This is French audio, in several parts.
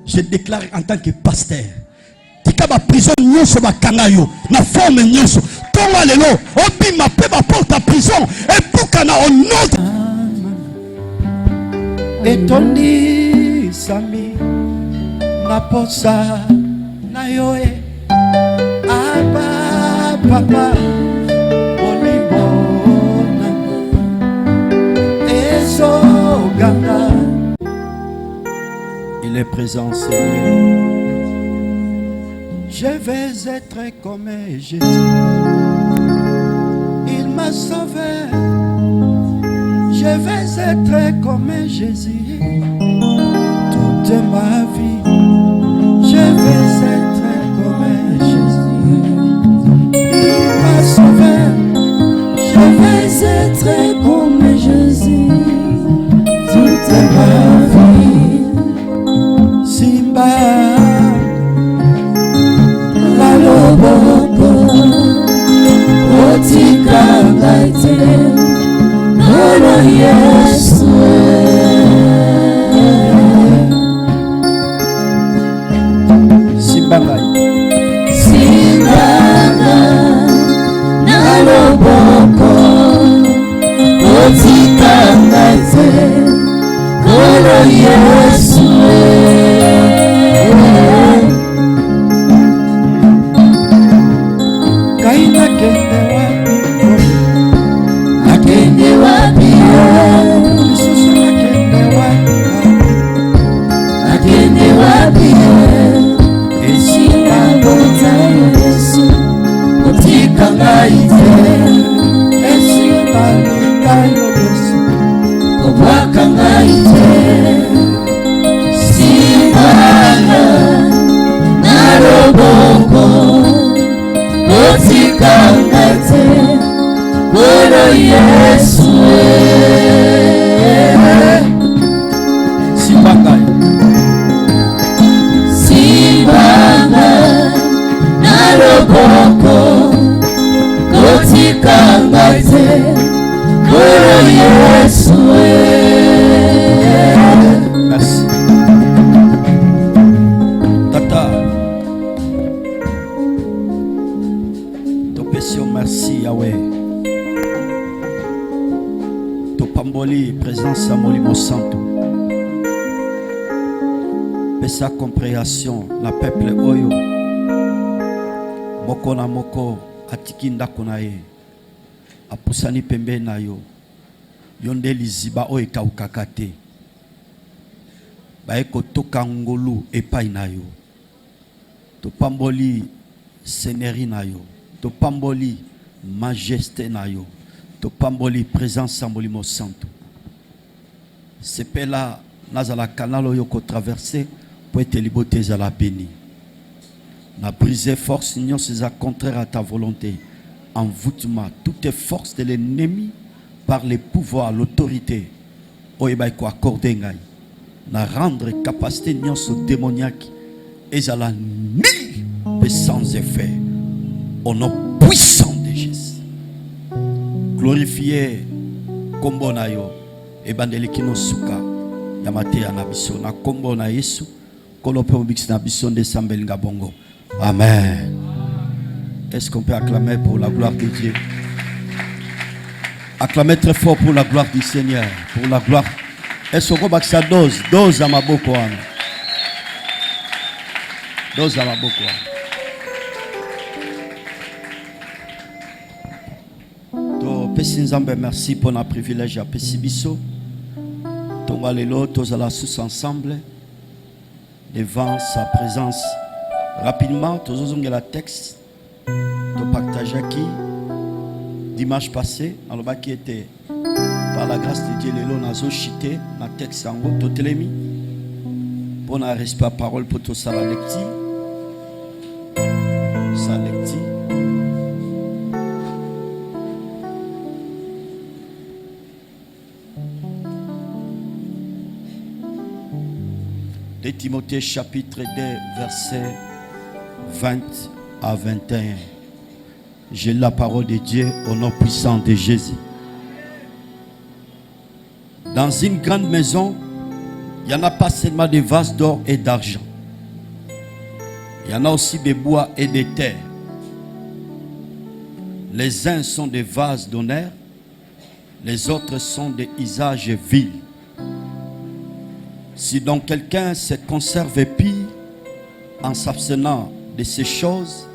Je déclare en tant que pasteur. Tika ba prison nyonso ba kangayo na forme nyonso. Tonga lelo obima pe ba porte à prison et bukana au nom. Etondi sami na posa na yoe aba papa olibona eso ganga. Il est présent, Seigneur. Je vais être comme Jésus. Il m'a sauvé. Je vais être comme Jésus. Toute ma vie, je vais être comme Jésus. Il m'a sauvé. Je vais être comme Jésus. Toute ma vie. Simba. Boko otika ngaite Nolo Yesu Simbanga Nalo Boko otika ngaite Nolo Yesu sa compréhension na peuple oyo moko na moko atiki ndako na ye apusani pembe na yo yonde liziba oyo ekaukaka te baye kotoka ngolu epai na yo topamboli seneri na yo topamboli majesté na yo topamboli présence ya Molimo Santo sepela nazala canal oyo ko traverser pour être libéré à la béni. Na brisé force union c'est contraire à ta volonté. Envoûtement toutes les forces de l'ennemi par les pouvoirs, l'autorité. Oye ko accorder ngai. Na rendre capacité union so démoniaque et à la nulle mais sans effet. Au nom puissant de Jésus. Glorifier kombo na yo e bandeli kino suka yamate ya nabiso na kombo na Yesu. Amen. Est-ce qu'on peut acclamer pour la gloire de Dieu? Acclamer très fort pour la gloire du Seigneur. Pour la gloire. Est-ce qu'on peut que ça dose à ma boko? Dose à ma boko. Donc, merci pour notre privilège à Pessibiso. Donc, allez l'autre, tous à la sous ensemble. Devant sa présence. Rapidement, tous les la texte de partager qui dimanche passé, dans le bas qui était par la grâce de Dieu, les lots nazo chité, na texte en haut, totelemi. Pour na respect parole pour tout ça la lecture. Sa lecture. De Timothée chapitre 2 verset 20 à 21. J'ai la parole de Dieu au nom puissant de Jésus. Dans une grande maison, il n'y en a pas seulement des vases d'or et d'argent, Il y en a aussi des bois et des terres. Les uns sont des vases d'honneur, les autres sont des usages vils. Si donc quelqu'un se conserve pire en s'abstenant de ces choses,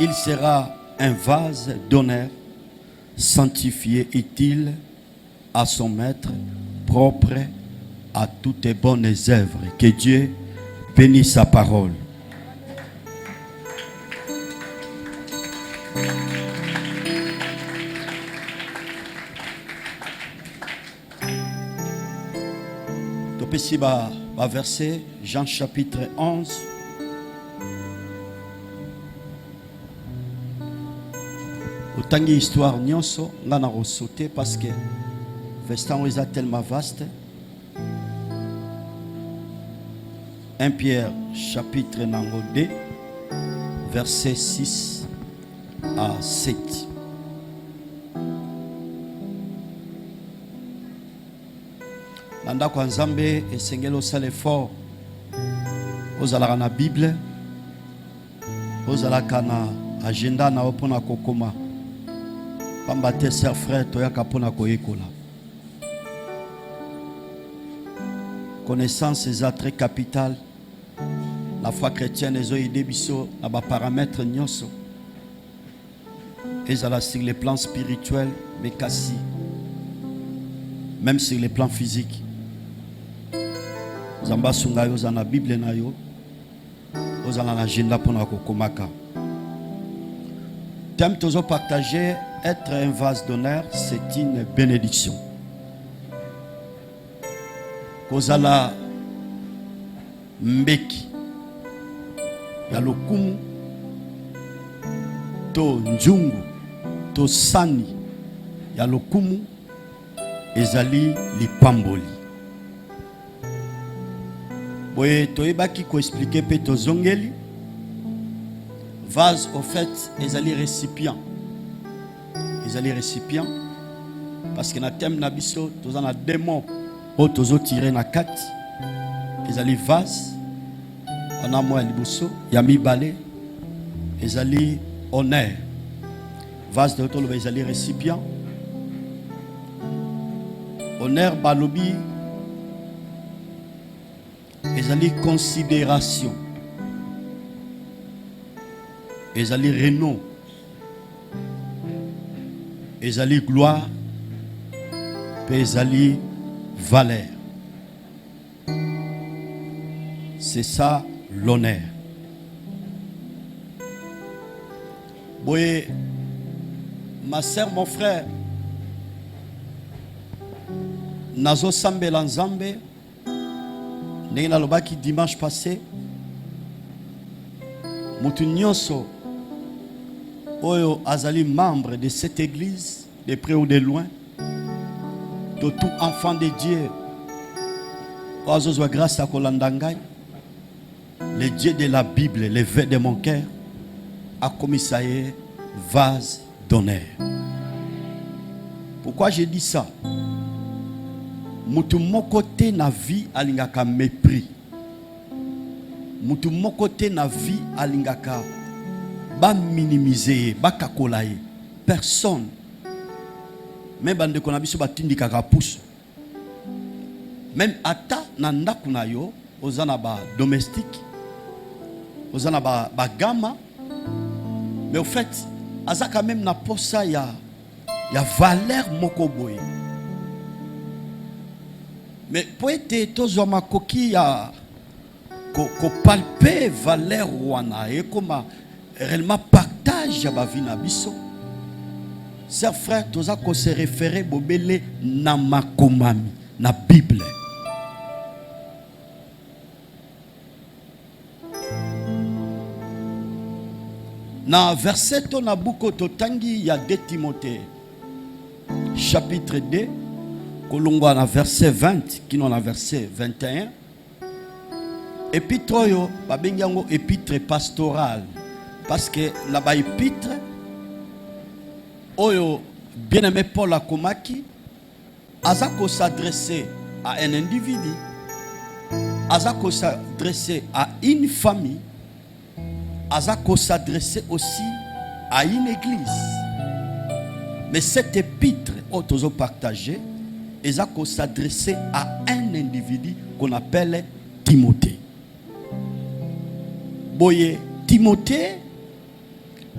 il sera un vase d'honneur, sanctifié, utile à son maître, propre à toutes bonnes œuvres. Que Dieu bénisse sa parole. Topesi ba verset Jean chapitre 11. Autant histoire nyonso nga na sauter parce que vestan est tellement vaste. 1 Pierre chapitre 2 verset 6 à 7. Nanda kwa nzambe esengelo sale fort ozalaka na Bible, ozalaka na agenda na opona kokoma pamba te sœur frère toyaka pona koyekola. Connaissance est très capitale. La foi chrétienne est aidé biso na ba paramètres nyonso. Et ça sur les plans spirituels mais kasi même sur les plans physiques. Zamba sunga yo za na Bible na yo. Ozala na agenda pona kokomaka. Thème tozo partager, être un vase d'honneur, c'est une bénédiction. Kozala mbeki ya lokumu to njungu to sani ya lokumu ezali lipamboli. Boye toyebaki ko expliquer pe to zongeli. Vase au fait ezali récipient. Ezali récipient parce que na thème na biso tozana démon o tozo tirer na kati. Ezali vase ona mo liboso ya mibale ezali honneur. Vase de tolo ezali récipient. Honneur balobi ezali considération. Ezali renom. Ezali gloire. Ezali valeur. C'est ça l'honneur. Oui, ma sœur, mon frère, nazo sambela nzambe ndenge nalobaki dimanche passé, mutu nyonso oyo azali membre de cette église, de près ou de loin, de tout enfant de Dieu, oazozwa grâce à Kolandangai, le Dieu de la Bible, le vœu de mon cœur, a commis ça vase d'honneur. Pourquoi j'ai dit ça? Mutu mokote na vie alingaka mépris. Mutu mokote na vie alingaka ba minimiser, ba kakolaye. Personne. Même bande ko na biso batindika ka pousse. Même ata na ndaku na yo ozana ba domestique. Ozana ba gama. Mais au fait, azaka même na posa ya valeur moko boye. Mais pour être toujours ma coquille ko palper valeur wana et comme réellement partage ya ba vie na biso. Chers frères, toza ko se référer bobele na makomami na Bible. Na verset to na buko to tangi ya 2 Timothée chapitre 2 kolongwa na verset 20 kino na verset 21. Épître oyo babengi yango épître pastorale parce que na ba épître oyo bien-aimé Paul akomaki azako s'adresser à un individu Azako s'adresser à une famille, Azako s'adresser aussi à une église. Mais cette épître, autozo partagé, Azako s'adresser à un individu qu'on appelle Timothée. Boye, Timothée,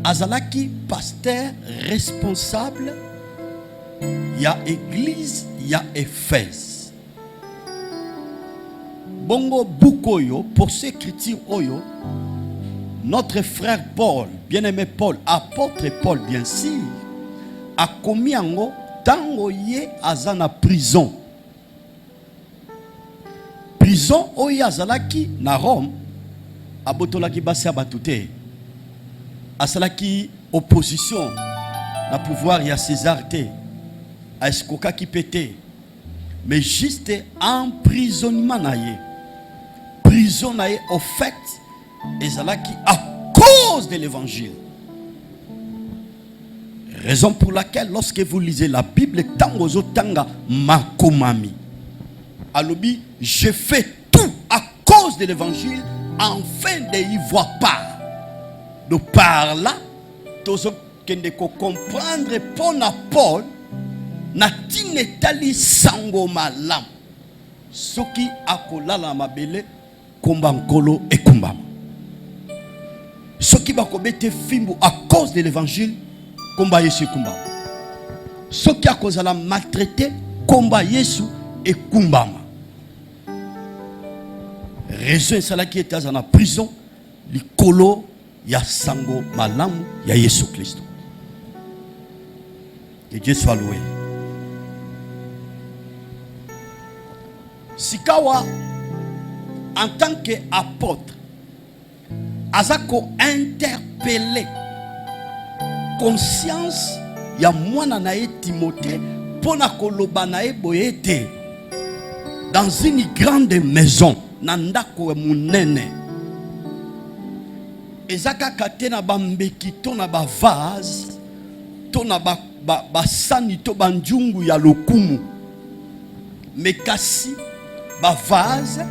azalaki pasteur responsable, il y a église, il y a Éphèse. Bongo Bukoyo, pour ces écritures Oyo, notre frère Paul, bien-aimé Paul, apôtre Paul, bien sûr, a commis en haut, tango ye azana prison. Prison oye azalaki na Rome, abotolaki basi abatute. Asalaki opposition, na pouvoir ya César te, a eskoka ki pété. Mais juste emprisonnement na ye. Prison na ye, au fait, ezalaki à cause de l'évangile. Raison pour laquelle, lorsque vous lisez la Bible, tangozo tanga makomami. Alobi, je fais tout à cause de l'évangile, afin de y voir part. De par là, tozo kende ko comprendre pour Paul, na tinetali sango malam. Soki akolala mabele, komba nkolo et kumbama. Soki bakobete fimbu à cause de l'évangile, komba Yesu kumbama. Soki akozala maltraité, komba Yesu et kumbama. Raison sala qui était dans la prison, likolo ya sango malamu ya Yesu Christ. Que Dieu soit loué. Sikawa, en tant qu'apôtre, azako interpellé conscience ya mwana nae Timothée pona koloba nae boyete dans une grande maison nandako munene ezaka katena bambeki to na ba vase to na ba sani to banjungu ya lokumu mekasi ba vase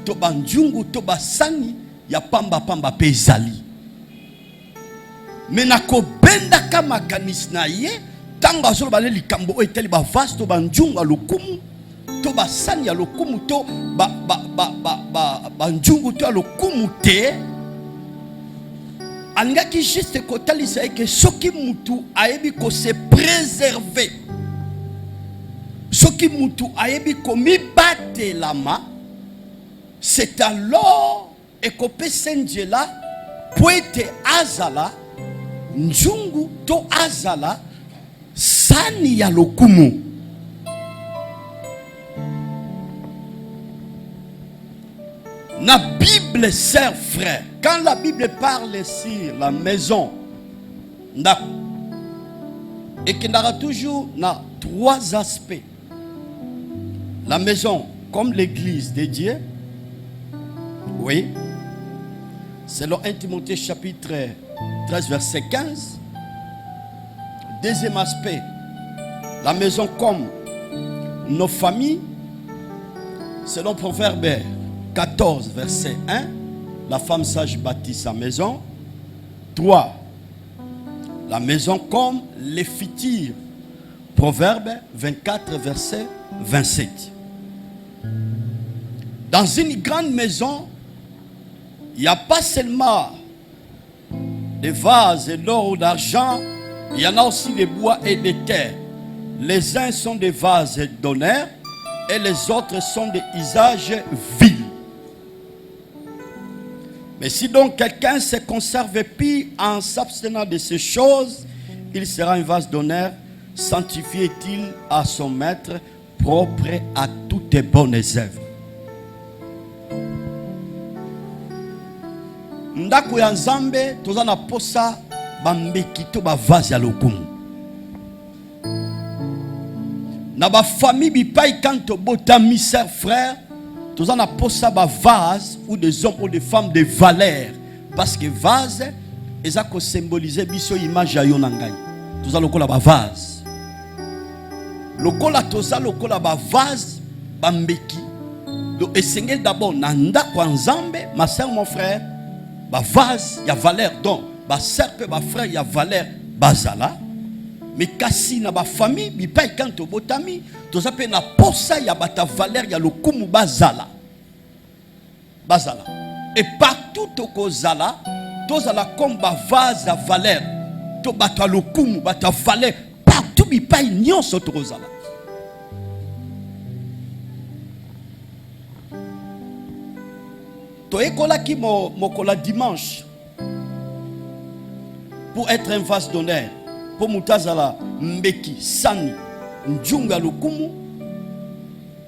to banjungu to basani ya pamba pamba pezali menako benda kama kanisna ye tanga solo bale likambo eteli ba vase to banjungu ya lokumu to basani ya lokumu to banjungu to ya lokumu te alingaki juste kotalisa que soki mutu ayebi ko se préserver soki mutu ayebi ko mibatelama c'est alors ekope senjela poete azala njungu to azala sani ya lokumu. La Bible, sert frère, quand la Bible parle sur la maison, et qu'il y aura toujours trois aspects. La maison, comme l'église de Dieu, oui, selon 1 Timothée chapitre 13, verset 15. Deuxième aspect, la maison comme nos familles, selon Proverbe 14, verset 1, la femme sage bâtit sa maison. 3, la maison comme les futurs. Proverbe 24, verset 27. Dans une grande maison, il n'y a pas seulement des vases d'or ou d'argent, il y en a aussi des bois et des terres. Les uns sont des vases d'honneur et les autres sont des usages vils. Mais si donc quelqu'un se conserve pire en s'abstenant de ces choses, il sera un vase d'honneur, sanctifié-il à son maître, propre à toutes bonnes œuvres. Ndako ya Nzambe tozana posa bambeki to ba vase ya lokumu. Na ba famille bipai kanto botami sœur frère, tozana posa ba vase ou des hommes ou des femmes de valeur, parce que vase ezako symboliser biso image ya yo na ngai. Toza lokola ba vase. Lokola toza lokola ba vase bambeki. Donc essengel d'abord nanda kwa nzambe, ma soeur mon frère, ba vase ya valeur donc ba sœur pe ba frère ya valeur bazala. Mais kasi na ba famille bi pa ikanto botami, toza pe na posa ya bata valeur ya lokumu bazala. Bazala. Et partout toko zala, tozala comme ba vase à valeur. To bata lokumu bata valeur partout bi pa nyonso toko zala. To ekola ki mokola dimanche pour être un vase d'honneur. Pour Moutazala, Mbeki, Sani, Ndjunga Lukumu.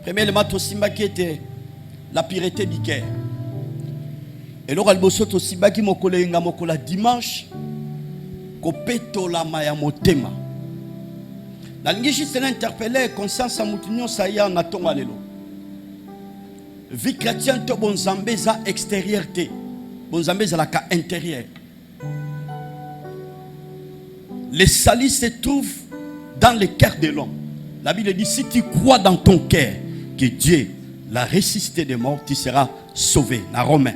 Premièrement, Tosimba qui était la pureté du cœur. Et là, Alboso Tosimba qui mokola dimanche, Kopeto la maya motema. La Ngishi s'est interpellé, Conscience Amoutinho Saya Natonga Lelo. Vie chrétienne, to bon zambeza extérieur, bon zambeza la ka intérieur. Les salis se trouvent dans le cœur de l'homme. La Bible dit, si tu crois dans ton cœur que Dieu l'a ressuscité des morts, tu seras sauvé. Na Romain.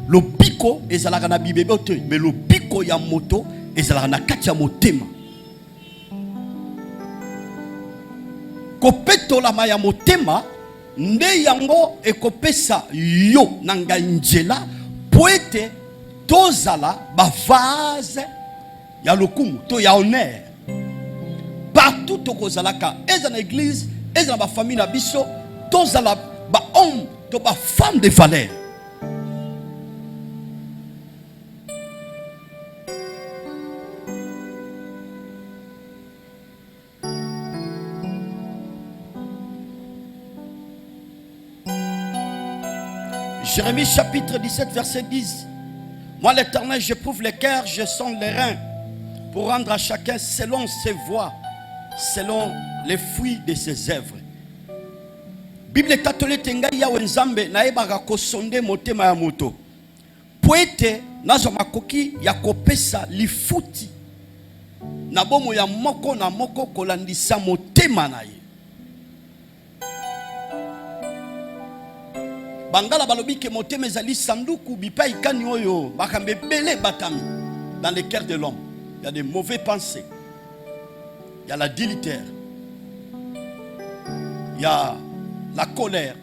Le pico est à la Bible, mais le pico ya moto est à la katia motema. Kopeto la maya motema, nde yango e kopesa yo nanga njela, poete tozala ba vase. Il y a le coup, il y a honneur. Partout au Kozalaka, et dans l'église, et dans la famille, na biso, tous à la homme, tous la femme de valeur. Jérémie chapitre 17, verset 10. Moi l'Éternel, j'éprouve les cœurs, je sens les reins, pour rendre à chacun selon ses voies, selon les fruits de ses œuvres. Bible catholique tenga ya wenzambe na ebaka ko sonde motema ya moto. Poete nazo makoki ya kopesa lifuti na bomo ya moko na moko kolandisa motema na ye. Bangala balobi ke motema ezali sanduku bipa ikani oyo bakambe belé batami dans le cœur de l'homme. Il y a des mauvais pensées. Il y a la délétère. Il y a la colère.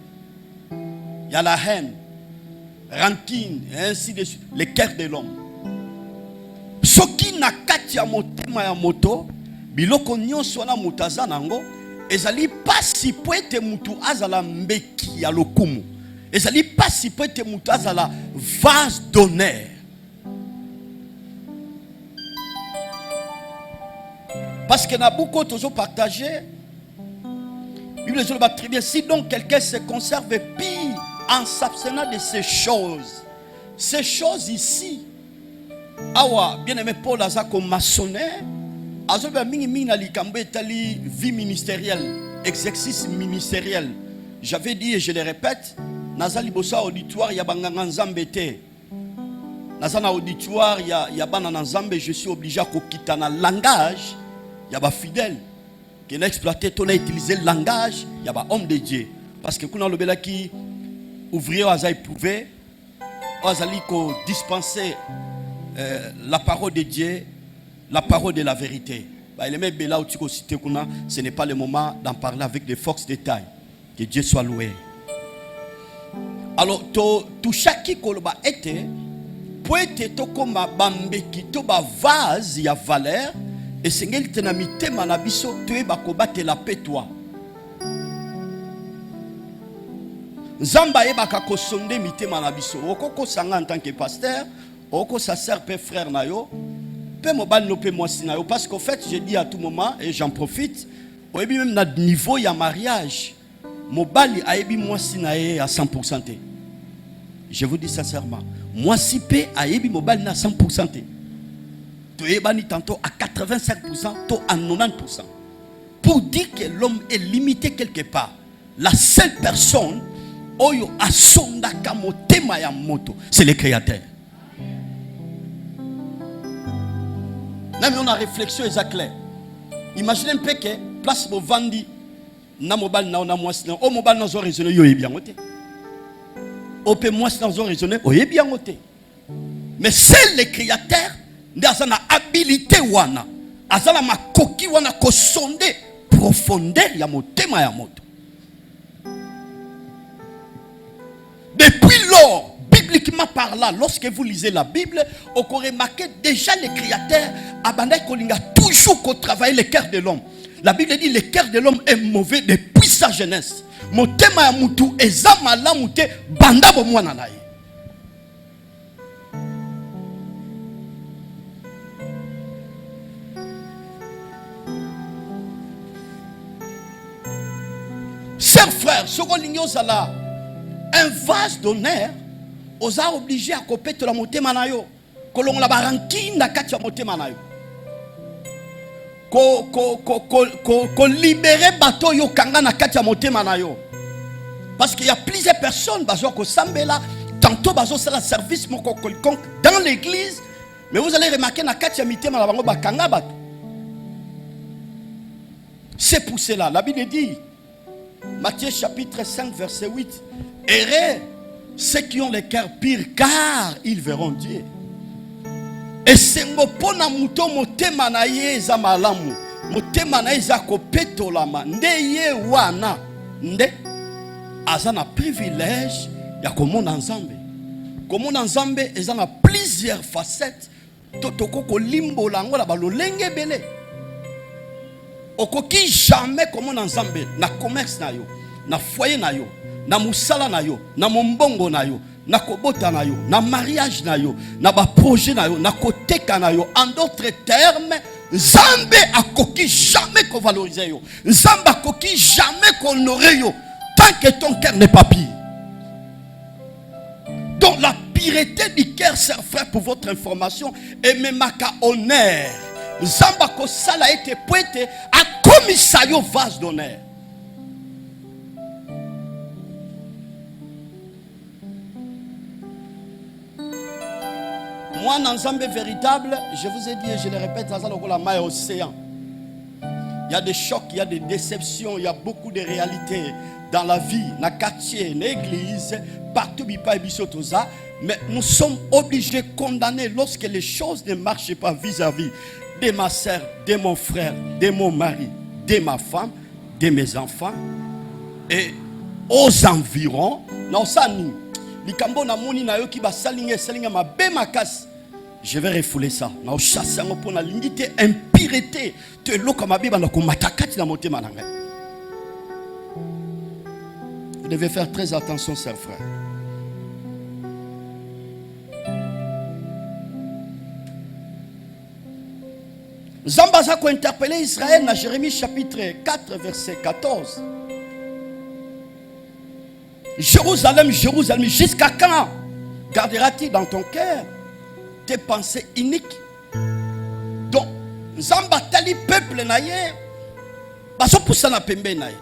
Il y a la haine, rancune, et ainsi de suite. Le cœur de l'homme. Ce qui n'a qu'à motema ya moto, biloko nyonso na mutaza nango, ezali pas si poete mutu azala mbeki ya lokumu. Ezali pas si poete mutu azala vase d'honneur. Parce que n'a beaucoup toujours partagé. Bible dit très bien. Si donc quelqu'un se conserve pire en s'abstenant de ces choses ici, awa bien aimé Paul aza comme maçonnaire, azoba mingi mingi na likambo etali vie ministérielle, exercice ministériel. J'avais dit et je le répète, naza libosa auditoire ya banganga nzambe te. Naza na auditoire ya bana nzambe, je suis obligé à kokita na langage. Il y a des fidèles qui ont exploité, qui ont utilisé le langage. Il y a des hommes de Dieu. Parce que quand on a qui ouvrier a éprouvé, on a dispensé la parole de Dieu, la parole de la vérité. Ce n'est pas le moment d'en parler avec des forces de taille. Que Dieu soit loué. Alors, tout chaque koloba était, pour être comme bambeki, to ba vase ya valeur. Et c'est ce qui est manabiso tué bakobate la pétois. Zamba ebaka kosonde mite manabiso. Okoko sanga en tant que pasteur, oko sa sœur pe frère nayo, pe mobile no pe mwasi nayo. Parce qu'au fait, je dis à tout moment et j'en profite, au ebi même na niveau ya mariage, mobile a ebi mwasi naye à 100%. Je vous dis sincèrement, mwasi pe a ebi mobile na 100%. Tantôt à 85%, tôt à 90%. Pour dire que l'homme est limité quelque part. La seule personne, oyo asonda kamotema ya moto, c'est le Créateur. Même on a réflexion et clair. Imaginez un peu que place Bovandi, na mobile na mwasi na o mobile na zo raisonner yo bien oté o pe mwasi na zo raisonner o bien oté mais c'est le créateur ndazana habilité wana azala makoki wana ko sonder profondeur ya motema ya moto. Depuis lors, bibliquement parlant, lorsque vous lisez la Bible, on peut remarquer déjà le créateur abandonne kolinga toujours qu'on travaille le cœur de l'homme. La Bible dit le cœur de l'homme est mauvais depuis sa jeunesse. Motema ya mutu eza malamu te banda bo mwana na ye. Chers frères, ce qu'on ignore ça là, un vase d'honneur, on a obligé à couper la motema na yo, kolongo la baranki na kati ya motema na yo. Ko libérer bateau yo kanga na kati ya motema na yo. Parce qu'il y a plusieurs personnes bazo ko sambela, tantôt bazo c'est la service moko quelconque dans l'église, mais vous allez remarquer na kati ya mitema na bango bakanga bato. C'est pour cela la Bible dit Matthieu chapitre 5 verset 8, errez ceux qui ont le cœur pur car ils verront Dieu. Et c'est mopona muto motema na ye za malamu motema na ye za kopetolama nde ye wana nde azana privilège ya komona nzambe. Komona nzambe ezana plusieurs facettes totoko kolimbola ngola balolenge bele. Okoki jamais komona nzambe na commerce na yo, na foyer na yo, na musala na yo, na mombongo na yo, na kobota na yo, na mariage na yo, na ba projet na yo, na koteka na yo. En d'autres termes, nzambe akoki jamais ko valoriser yo. Nzambe akoki jamais ko honorer yo tant que ton cœur n'est pas pur. Donc la pureté du cœur, chers frères, pour votre information, est même à honneur. Nzamba ko sala été poète a commis ça yo vase d'honneur. Moi, dans Nzambe véritable, je vous ai dit et je le répète, dans la mer océan. Il y a des chocs, il y a des déceptions, il y a beaucoup de réalités dans la vie, dans le quartier, dans l'église, partout, mais nous sommes obligés de condamner lorsque les choses ne marchent pas vis-à-vis de ma soeur, de mon frère, de mon mari, de ma femme, de mes enfants et aux environs. Je vais refouler ça. Vous devez faire très attention, chers frères. Zambazako a interpellé Israël dans Jérémie chapitre 4 verset 14. Jérusalem, Jérusalem, jusqu'à quand garderas-tu dans ton cœur tes pensées uniques? Donc, Zambatali peuple naïe, baso poussa na pembe naïe,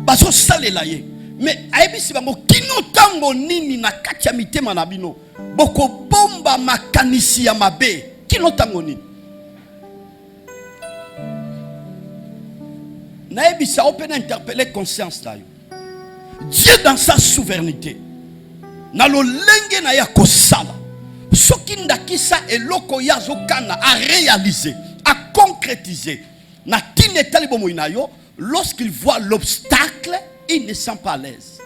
baso sale naïe. Mais aïbisi bango kino tango nini na katia mitema na bino, boko bomba makanisi ya mabe, kino tango nini? Naïbisa open interpeller conscience naïe. Dieu dans sa souveraineté, na lo lenge na ya kosala. Soki ndakisa eloko ya zokana a réaliser, à concrétiser. Na tinetali bomo inayo, lorsqu'il voit l'obstacle, il ne sent pas à l'aise.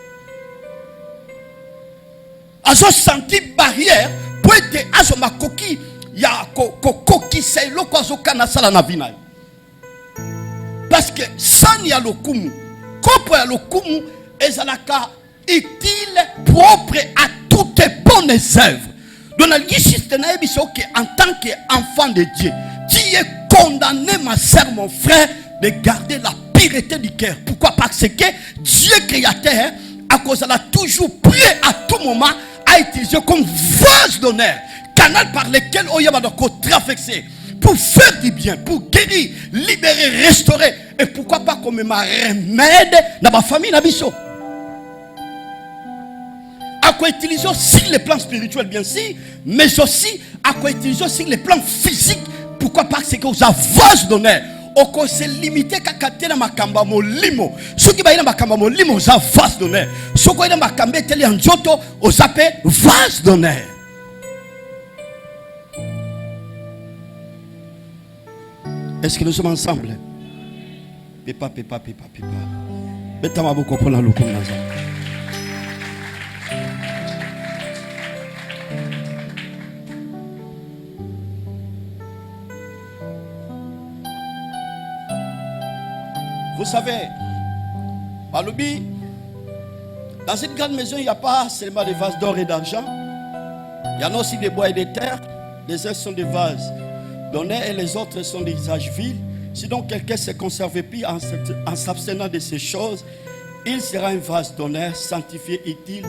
Azo senti barrière, pour être azo makoki ya koki se eloko azokana sala na vina. Parce que sans ya lokumu, kopo ya lokumu ezalaka utile, propre à toutes les bonnes œuvres. Donc, en tant qu'enfant de Dieu, tu es condamné, ma soeur, mon frère, de garder la pureté du cœur. Pourquoi? Parce que Dieu créateur, à cause de la toujours prêt à tout moment à utiliser comme vase d'honneur, canal par lequel on va traverser pour faire du bien, pour guérir, libérer, restaurer. Et pourquoi pas comme ma remède dans ma famille, dans biso. À quoi utiliser sur le plan spirituel, bien sûr, mais aussi à quoi utiliser sur le plan physique. Pourquoi? Parce que vous avez vase d'honneur. oko se limiter kakate na makamba molimo. Soki ba ina makamba molimo za vase d'honneur. Soko ina makamba teli njoto ozape vase d'honneur. Est-ce que nous sommes ensemble? Pepa. Beta maboko pona lokomo na nzambe. Vous savez, Balobi, dans cette grande maison, il n'y a pas seulement des vases d'or et d'argent. Il y en a aussi des bois et des terres. Les uns sont des vases d'honneur et les autres sont des visages vils. Si donc quelqu'un se conserve plus en s'abstenant de ces choses, il sera un vase d'honneur, sanctifié, utile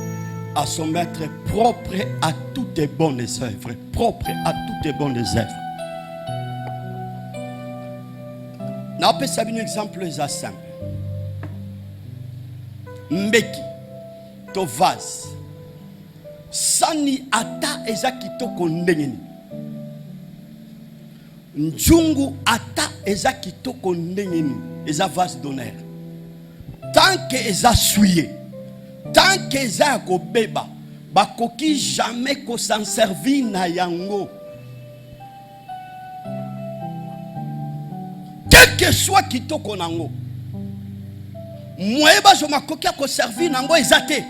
à son maître, propre à toutes les bonnes œuvres. Propre à toutes les bonnes œuvres. Na pesa un exemple simple. Mbeki to vase sani ata eza kitoko ndengeni. Njungu ata eza kitoko ndengeni, eza vase d'honneur. Tant que eza souillé, tant que eza ko beba, bakoki jamais ko s'en servir na yango. Quel que soit kitoko nango, moyeba zo makoki ko servir nango ezate.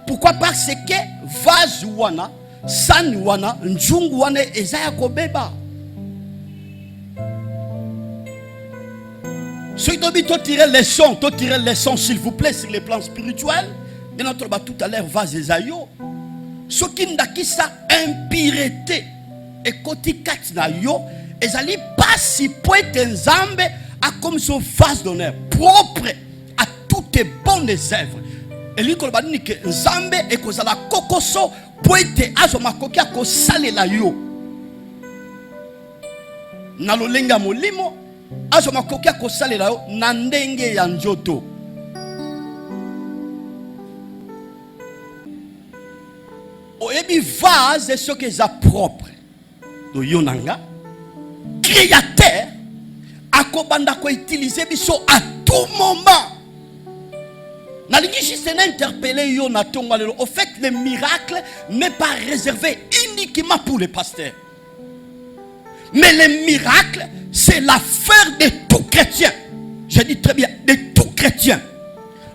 Pourquoi? Parce que vase wana, san wana, njungu wana eza ya ko beba. Si tu veux tirer les sons, s'il vous plaît, sur les plans spirituels, de notre bas tout à l'heure, vase ezayo. Ce qui n'a qui sa impureté et côté kat na yo, ezali pas si poète nzambe a comme son vase d'honneur, propre à toutes les bonnes œuvres. Et lui, quand il dit que nzambe et que la kokoso poète azo makoki a ko sale la yo. Na lo lenga molimo. Azo makoki ko salela yo na ndenge ya njoto. Oyebi vase ce que est propre. Do yonanga créateur akobanda ko utiliser biso à tout moment. Na lingi juste interpeller yo na tonga lelo. Au fait, le miracle n'est pas réservé uniquement pour les pasteurs. Mais le miracle, c'est l'affaire de tout chrétien. Je dis très bien, de tout chrétien.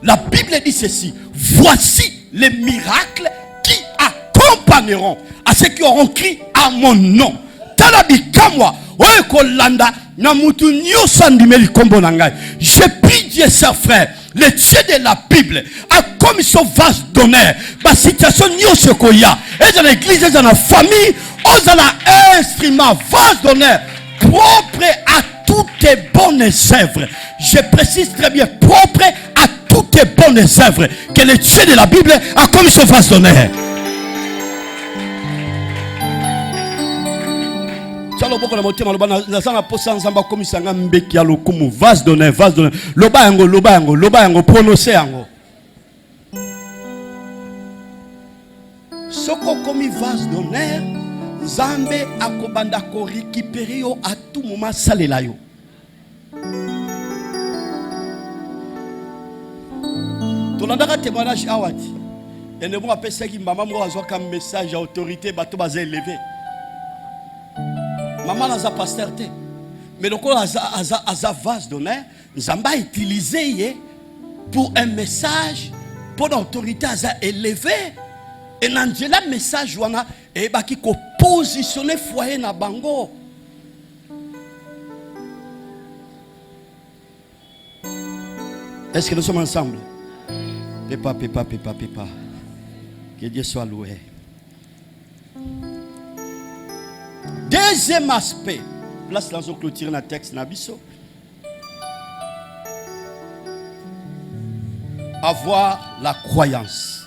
La Bible dit ceci: voici les miracles qui accompagneront à ceux qui auront crié à mon nom. Talabikamwa, oye kolanda, namutu nyosandimeli kombo nangai. Je prie Dieu, chers frères, le Dieu de la Bible a comme son vase d'honneur. Ma situation nyosekoya, et dans l'église, et dans la famille, on a un instrument, vase d'honneur, propre à toutes les bonnes œuvres. Je précise très bien, propre à toutes les bonnes œuvres que le Dieu de la Bible a comme son vase d'honneur. Vase d'honneur, vase d'honneur. Loba yango, prononcer yango. Soko komi vase d'honneur, Nzambe akobanda ko récupérer yo à tout moment salela yo. Tolanda témoignage awati. Et ne bon appeler ça qui maman mo azwa comme message à autorité bato baza élevé. Maman naza pasteur te. Mais donc aza vase d'honneur, Nzamba utilisé pour un message pour l'autorité aza élevé. Et Nangela message wana et baki ko positionner foyer na bango. Est-ce que nous sommes ensemble? Pépa. Que Dieu soit loué. Deuxième aspect. Place dans clôture na texte na biso. Avoir la croyance.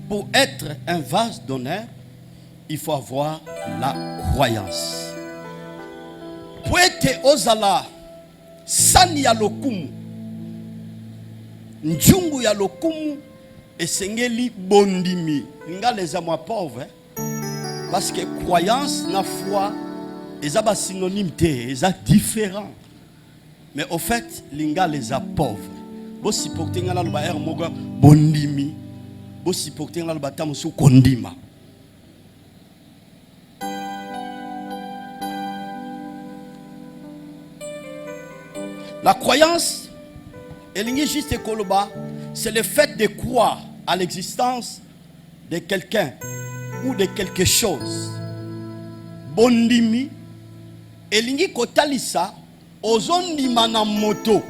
Pour être un vase d'honneur, il faut avoir la croyance. Pour être ozala sani ya lokumu, njungu ya lokumu, et sengeli bondimi. Linga les amours pauvres. Parce que croyance, la foi, ils ont synonyme, ils sont différents. Mais au fait, linga les a pauvres. Bo si porter ngala lo ba er moga bondimi. Bo si porter ngala lo ba tamusu kondima. La croyance, c'est le fait de croire à l'existence de quelqu'un ou de quelque chose. Bondimi, elingi kotalisa, ozondima na moto,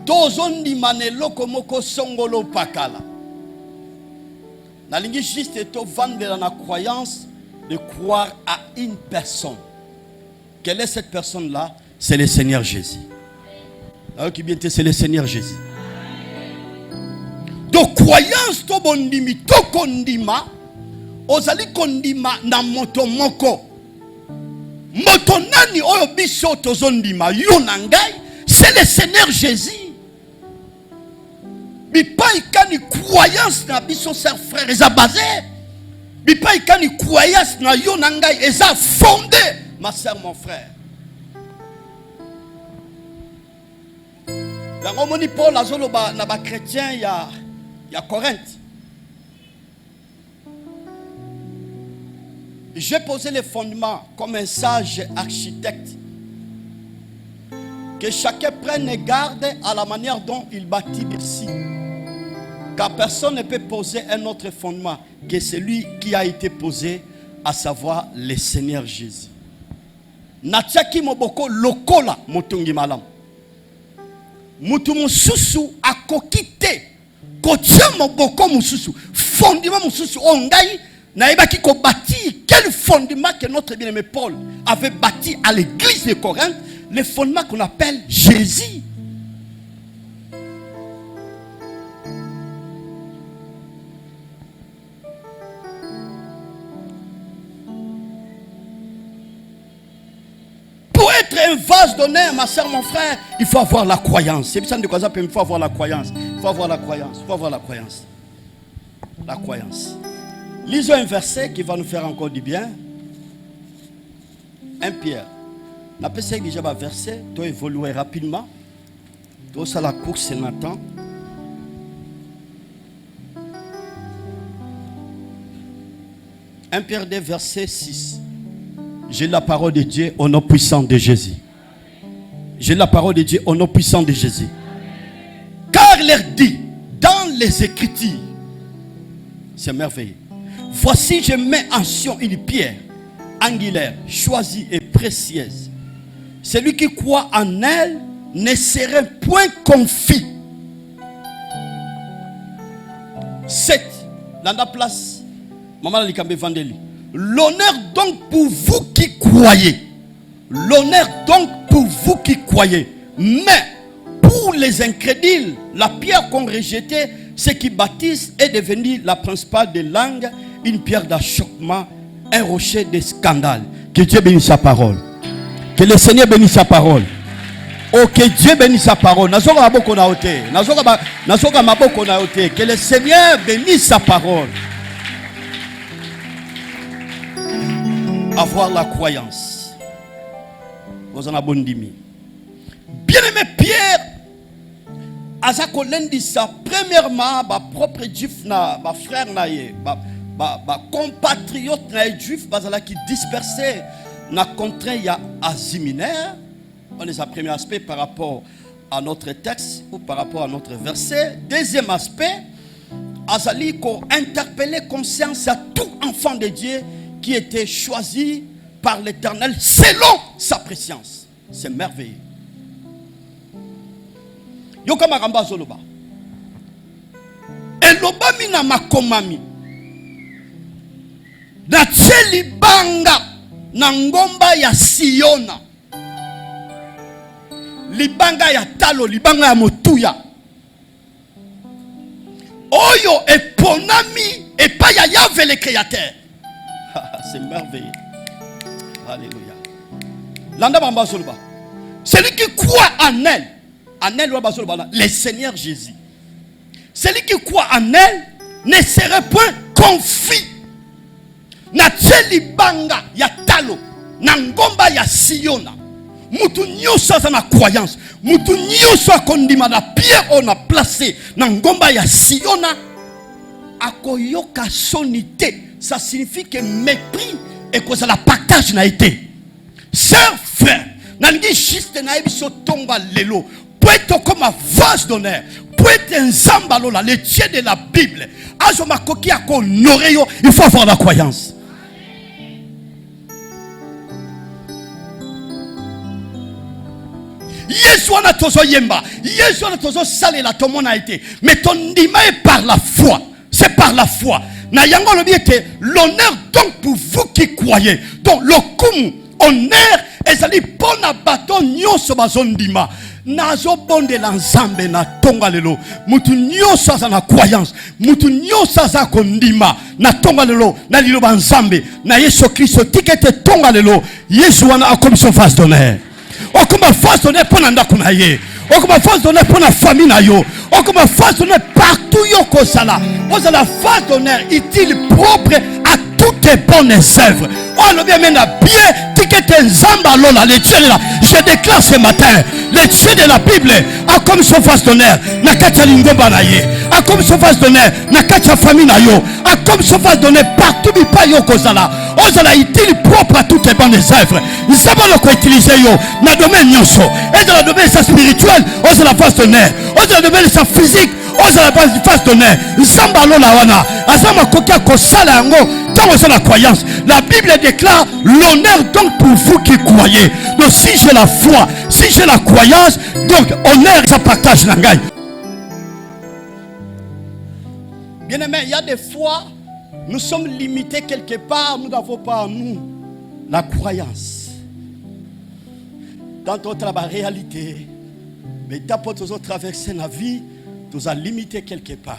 to ozondima ne lokomoko songolo pakala. Nalingi juste to vendre la croyance de croire à une personne. Quelle est cette personne-là? C'est le Seigneur Jésus. C'est le Seigneur Jésus. Donc croyance to bondimi to kondima ozali kondima na moto moko. Moto nani oyo biso tozondima yo na ngai, c'est le Seigneur Jésus. Bipa ikani croyance na biso sœurs frères eza basé. Bipa ikani croyance na yo na ngai eza fondé, ma sœur mon frère. La romoni Paul azoloba na ba chrétien ya Corinthe. J'ai posé les fondements comme un sage architecte. Que chacun prenne garde à la manière dont il bâtit des sites. Car personne ne peut poser un autre fondement que celui qui a été posé, à savoir le Seigneur Jésus. Natiaki moboko lokola motungi malam. Mutu mususu akokite kotia moboko mususu fondement mususu ongai na ebaki ko bâti. Quel fondement que notre bien-aimé Paul avait bâti à l'église de Corinthe, le fondement qu'on appelle Jésus. Un vase d'honneur, ma soeur, mon frère, il faut avoir la croyance. C'est ça de quoi ça, il faut avoir la croyance. Il faut avoir la croyance. Il faut avoir la croyance. La croyance. Lisons un verset qui va nous faire encore du bien. 1 Pierre. La PC déjà un verset, doit évoluer rapidement. Tout ça la course c'est Nathan. Un Pierre 2 verset 6. J'ai la parole de Dieu au nom puissant de Jésus. J'ai la parole de Dieu au nom puissant de Jésus. Car il leur dit dans les Écritures, c'est merveilleux. Voici, je mets en Sion une pierre angulaire, choisie et précieuse. Celui qui croit en elle ne serait point confus. 7. Dans la place, Maman Likambe Vandeli. L'honneur donc pour vous qui croyez. L'honneur donc pour vous qui croyez. Mais pour les incrédules, la pierre qu'on rejetait, ceux qui baptisent, est devenue la principale des langues, une pierre d'achoppement, un rocher de scandale. Que Dieu bénisse sa parole. Que le Seigneur bénisse sa parole. Oh, que Dieu bénisse sa parole. Que le Seigneur bénisse sa parole. Avoir la croyance. Vous en avez bondimi. Bien-aimé Pierre, Azako lundi sa premièrement, ma propre juif na, ma frère na ye, ma compatriote na juif, bazala qui dispersé na contrée ya aziminaire. On est à premier aspect par rapport à notre texte ou par rapport à notre verset. Deuxième aspect, Azali ko interpeller conscience à tout enfant de Dieu qui était choisi par l'Éternel selon sa préscience. C'est merveilleux. Yokama Ramba Zoloba. Eloba mina makomami. Na tseli banga na ngomba ya Siona. Libanga ya talo, libanga ya motuya. Oyo eponami epa ya Yahvé le créateur. C'est merveilleux. Alléluia. Landa Bamba Zoloba. Celui qui croit en elle, le Seigneur Jésus. celui qui croit en elle ne serait point confus. Na tseli banga ya talo, na ngomba ya Siona. Mutu nyoso aza na croyance, mutu nyoso akondima na pierre on a placé na ngomba ya Siona akoyoka sonité. Ça signifie que mépris et cause la partage n'a été. Sœur, frère, nangi juste na ebiso tonga lelo, pour être comme un vase d'honneur, pour être un zambalola, le Dieu de la Bible. Azoma koki akonoreyo, il faut avoir la croyance. Yesu ana tozo yemba, Yesu ana tozo sale la tomon a été, mais ton ndima est par la foi, c'est par la foi. Na yango lobi que l'honneur donc pour vous qui croyez, donc le kum honneur ezali pona bato nyoso bazondima. Nazo bonde la nzambe na tonga lelo, mutu nyoso aza na croyance, mutu nyoso aza kondima na tonga lelo, na lilo banzambe, na Yesu Christo tikete tonga lelo, Yesu wana akomiso face d'honneur. Okoma face d'honneur pour ndako na ye. Okoma face d'honneur pour la famille na yo. Okoma face d'honneur partout yo kozala. Ozala face d'honneur utile propre à toutes tes bonnes œuvres. Oh le bien mena bien tikete nzamba lola le Dieu là. Je déclare ce matin, le Dieu de la Bible a comme son face d'honneur na katia lingomba na ye. A comme son face d'honneur na katia famille na yo. A comme son face d'honneur partout bipa yo kozala. Ozala utile propre à toutes tes bonnes œuvres. Nous savons le quoi utiliser yo na domaine nyonso. Et dans le domaine spirituel, ozala face d'honneur. Ozala le domaine physique, ozala face d'honneur. Nzamba lola wana. Azama kokia kosala yango. Tant c'est la croyance. La Bible déclare l'honneur donc pour vous qui croyez. Donc si j'ai la foi, si j'ai la croyance, donc honneur ça partage la gagne. Bien aimé, il y a des fois nous sommes limités quelque part, nous n'avons pas en nous la croyance. Dans notre réalité, mais d'abord nous avons traversé la vie, nous avons limité quelque part.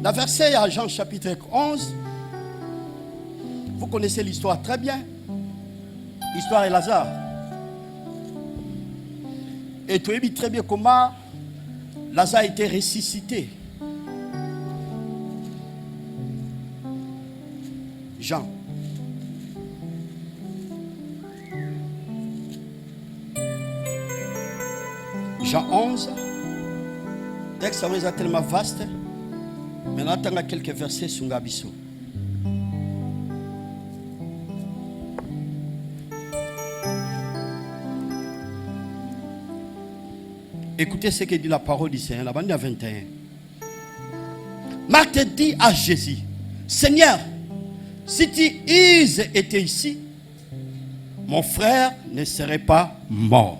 Le verset à Jean chapitre 11, vous connaissez l'histoire très bien. L'histoire de Lazare. Et tu as vu très bien comment Lazare a été ressuscité. Jean. Jean 11. Texte est tellement vaste. Mais on attend quelques versets sur Gabiso. Écoutez ce que dit la parole du Seigneur, la bande à 21. Marthe dit à Jésus, Seigneur, si tu étais ici, mon frère ne serait pas mort.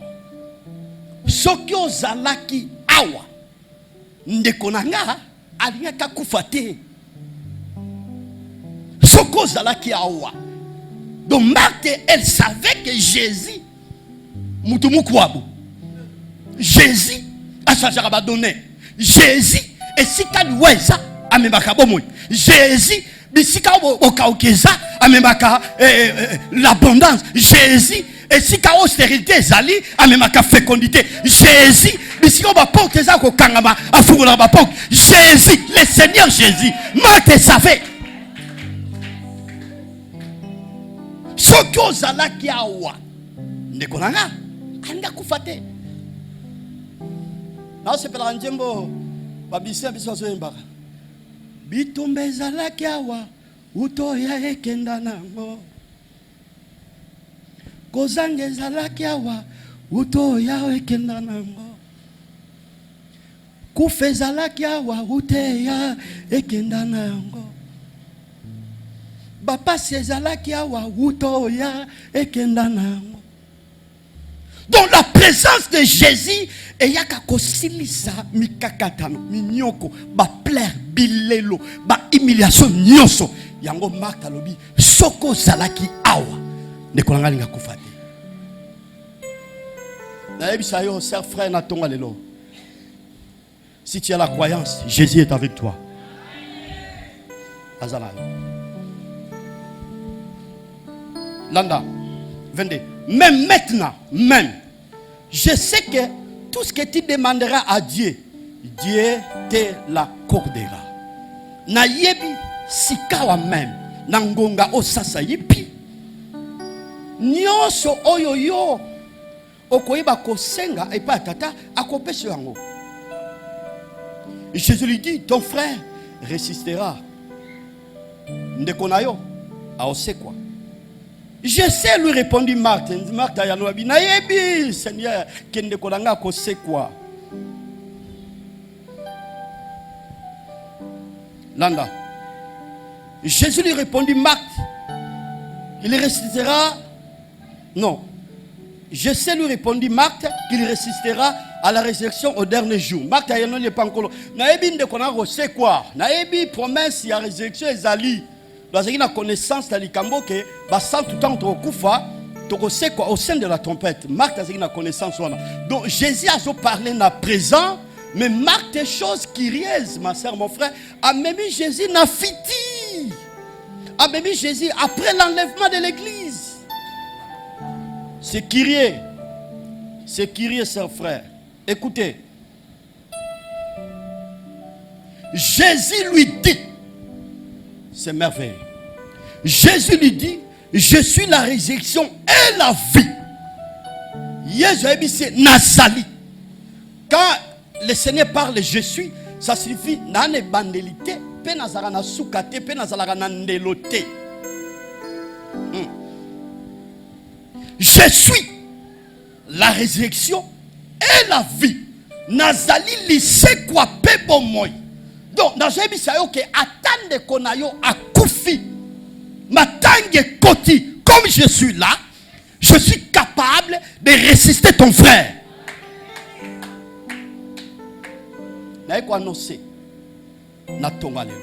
Sokyo zalaki awa, ndekonanga alingaka kufate. Sokyo zalaki awa. Donc Marthe, elle savait que Jésus, mutumukwabu. Jésus a changé à donner. Jésus et si tu as amemaka bomoy. Jésus bisika okaokeza amemaka l'abondance. Jésus et si tu as austérité zali amemaka fécondité. Jésus bisika ba porte za ko kangama afungula ba porte. Jésus, le Seigneur Jésus, Marthe savait. Sokyo zalaki awa. Ndekonanga anga kufate. Non, c'est pas l'anjembo. Babisi abiso zoembaka. Bitumbe zalaki awa utoya ekenda nango. Kozange zalaki awa utoya ekenda nango. Kufe zalaki awa uteya ekenda nango. Bapasi zalaki awa utoya ekenda nango. Donc la présence de Jésus et yaka kosilisa mikakatano minyoko ba plaire bilelo ba humiliation nyonso yango Marthe alobi soko zalaki awa nekolanga linga kufate na ebisa yo sœur frère na tonga lelo. Si tu as la croyance, Jésus est avec toi. Azala Landa 22. Même maintenant, je sais que tout ce que tu demanderas à Dieu, Dieu te l'accordera. Na yebi sikawa même na ngonga osasa yipi. Nyonso oyo yo okoyeba kosenga epa tata akopesa yango. Jésus lui dit, ton frère résistera. Ndekonayo aose quoi. Je sais, lui répondit Marthe. Marthe a dit, nayebi Seigneur kendekonanga kose quoi. Landa. Jésus lui répondit, Marthe, il résistera. Non. Je sais, lui répondit Marthe, qu'il résistera à la résurrection au dernier jour. Marthe a dit, pas encore. Naebi ndekonanga kose quoi. Naebi promesse, il y a résurrection et zali. Dans une connaissance de l'Ikambo que basant tout le temps au Koufa, au sein de la trompette. Marc a une connaissance. Donc Jésus a parlé dans présent, mais Marc des choses qui riaisent, ma soeur, mon frère, a même Jésus n'a fiti. A même Jésus après l'enlèvement de l'église. C'est Kyrie. C'est Kyrie, sœur frère. Écoutez. Jésus lui dit. C'est merveilleux. Jésus lui dit, je suis la résurrection et la vie. Jésus c'est Nazali. Quand le Seigneur parle je suis, ça signifie nane bandelité, pe nazara na soukate, pe nazara na ndeloté. Je suis la résurrection et la vie. Nazali lise quoi pe bon moi. Donc, dans ce cas, ok, attendez qu'on aille à Koufi, Matangue Koti, comme je suis là, je suis capable de résister ton frère. Naïe quoi annoncer, na tonga lelo.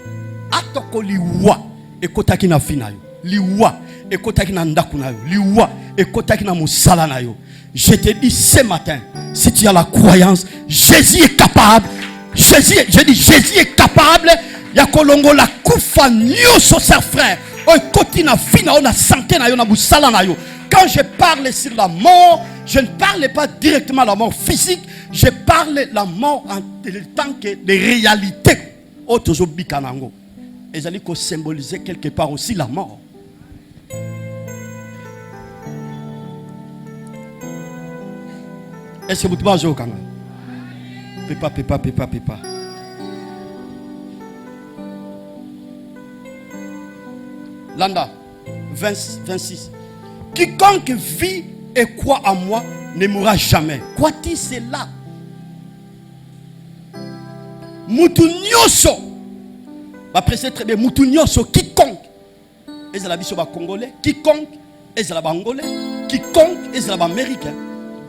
Atoko liwa, ekotaki na finayo. Liwa, ekotaki na ndakunayo. Liwa, ekotaki na musala nayo. Je te dis ce matin, si tu as la croyance, Jésus est capable. Jésus, je dis Jésus est capable. Ya kolongo la kufa nyoso ses frères. Quand je parle sur la mort, je ne parle pas directement de la mort physique, je parle de la mort en tant que de réalité. Et ça dit symboliser quelque part aussi la mort. Est-ce que vous pouvez jouer au Canada? Pépa. Landa, 26. Quiconque vit et croit en moi ne mourra jamais. Quoi-t-il cela? Moutounyoso. Va presser très bien. Moutounyoso, quiconque. Est-ce la biso ba congolais? Quiconque. Est-ce la ba angolais? Quiconque. Est-ce la ba américain?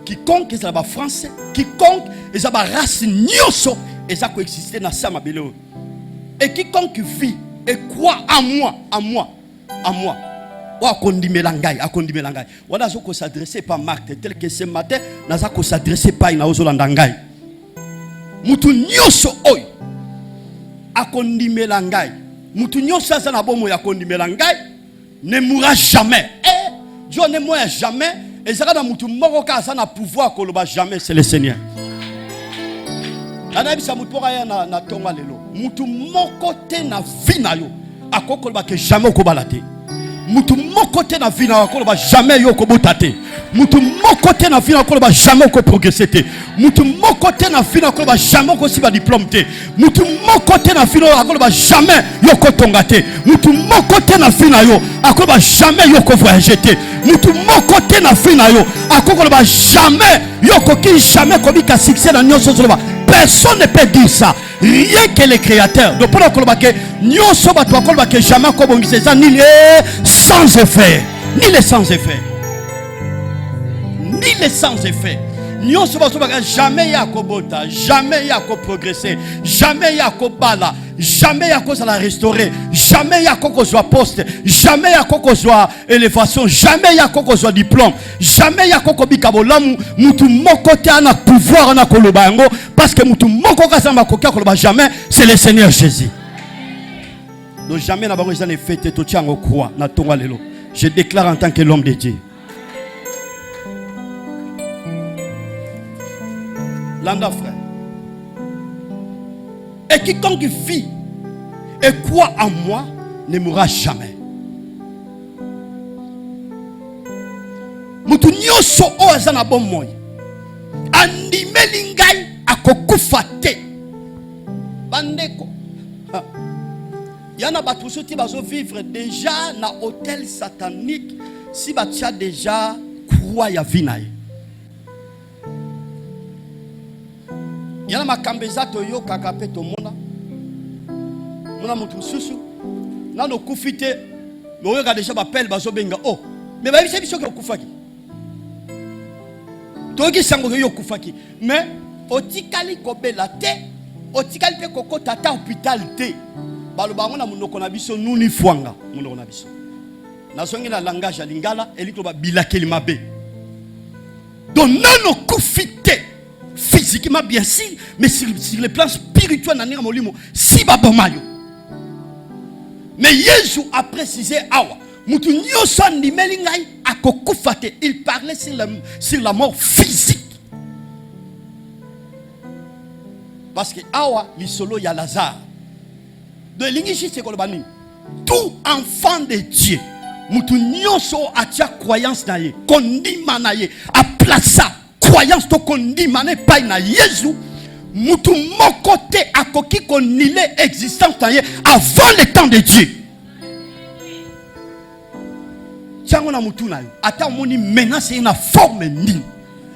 Quiconque. Est-ce la ba français? Quiconque. Est-ce la ba race nyoso. Est-ce la coexister dans sa mabelo. Et quiconque vit et croit en moi. À moi. Voilà ce qu'on s'adressait pas Marc tel que ce matin n'a ça qu'on s'adressait pas ina ozolandangai. Mutu nyoso oy akondimelangai. Mutu nyoso ça na bomo ya kondimelangai ne mourra jamais. Dieu ne mourra jamais et ça na mutu moko ka ça na pouvoir koloba jamais, c'est le Seigneur. Ana bisa mutu ya na tonga lelo. Mutu moko te na vie na yo akokoloba ke jamais ko balate. Mutu mokote na vie na ko ba jamais yo ko botate. Mutu mokote na vie na ko ba jamais ko progresser te. Mutu mokote na vie na ko ba jamais ko siba diplôme te. Mutu mokote na vie na ko ba jamais yo ko tonga te. Mutu mokote na vie na yo ko ba jamais yo ko voyager te. Mutu mokote na vie na yo ko ba jamais yo ko ki jamais ko bi ka succès na nyonso zo ba. Personne ne peut dire ça. Rien que les créateurs. Donc pour que nous sommes jamais comme ça, ni les sans effet. Ni les sans effet. Ni les sans effet. Nous sommes jamais y a kobota, jamais y a progresser, jamais y a bala, jamais y a cause à la restaurer, jamais y a cause à poste, jamais y a cause à élévation, jamais y a cause à diplôme, jamais y a cause à bikabolamu, mutu moko te ana pouvoir na kolobango parce que mutu moko kazamba kokia koloba jamais, c'est le Seigneur Jésus. Donc jamais na bango ezane fête to tiango croix na tonga lelo. Je déclare en tant que l'homme de Dieu. Landa frère, Et quiconque vit et croit en moi ne mourra jamais. Mutu nyoso o azana bon moy. Andimeli ngai akokufa te. Bandeko. Yana batu soti bazo vivre déjà na hôtel satanique si batia déjà croix ya vinaye. Yana makambeza to yo kakape to mona. Mona mutu susu. Na no kufite. No yo ga déjà bapel bazo benga oh. Mais ba biso biso ko kufaki. Toki sango yo kufaki. Mais otikali kobela te. Otikali pe koko tata hôpital te. Baloba ngona munoko na biso nuni fwanga munoko na biso. Na songi na langage ya lingala elito ba bilakeli mabe. Donc nano kufite physiquement bien sûr, mais sur le plan spirituel na molimo si babomayo. Mais Jésus a précisé awa mutu nyoso ndimeli ngai akokufa te. Il parlait sur la mort physique. Parce que awa lisolo ya Lazare. De l'ingishi c'est kolobani. Tout enfant de Dieu, mutu nyoso atia croyance na ye, kondima na ye, a plaça croyance to kondima ne pa na Jésus, mutu moko te akoki konile existence na ye avant le temps de Dieu. Tiango na mutu na yo, ata moni menace na forme nini.